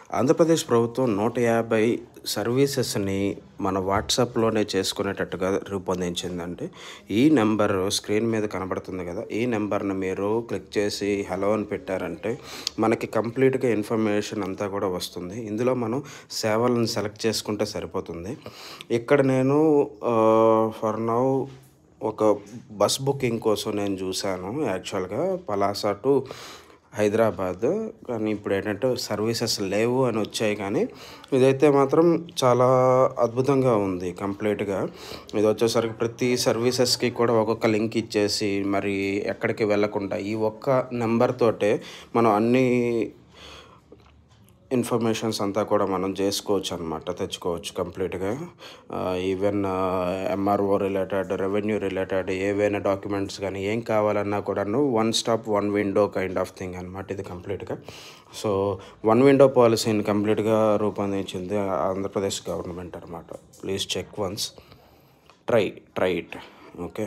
ఆంధ్రప్రదేశ్ ప్రభుత్వం 150 సర్వీసెస్‌ని మన వాట్సాప్‌లోనే చేసుకునేటట్టుగా రూపొందించిందండి. ఈ నంబరు స్క్రీన్ మీద కనబడుతుంది గదా! ఈ నంబర్‌ని మీరు క్లిక్ చేసి హలో అని పెట్టారంటే మనకి కంప్లీట్‌గా ఇన్ఫర్మేషన్ అంతా కూడా వస్తుంది. ఇందులో మనం సేవలను సెలెక్ట్ చేసుకుంటే సరిపోతుంది. ఇక్కడ నేను ఫర్ నౌ ఒక బస్ బుకింగ్ కోసం నేను చూశాను యాక్చువల్‌గా పలాస టు హైదరాబాద్. కానీ ఇప్పుడేంటంటే సర్వీసెస్ లేవు అని వచ్చాయి కానీ, ఇదైతే మాత్రం చాలా అద్భుతంగా ఉంది కంప్లీట్‌గా. ఇదొచ్చేసరికి ప్రతి సర్వీసెస్‌కి కూడా ఒక్కొక్క లింక్ ఇచ్చేసి, మరి ఎక్కడికి వెళ్ళకుండా ఈ ఒక్క నంబర్ తోటే మనం అన్నీ ఇన్ఫర్మేషన్స్ అంతా కూడా మనం చేసుకోవచ్చనమాట. తెచ్చుకోవచ్చు కంప్లీట్‌గా. Even MRO related, revenue related ఏవైనా డాక్యుమెంట్స్ గానీ, ఏం కావాలన్నా కూడాను one stop, one window kind of thing అనమాట ఇది కంప్లీట్‌గా. సో, వన్ విండో పాలిసీని కంప్లీట్‌గా రూపొందించింది ఆంధ్రప్రదేశ్ గవర్నమెంట్ అనమాట. Please check once. Try it. Okay.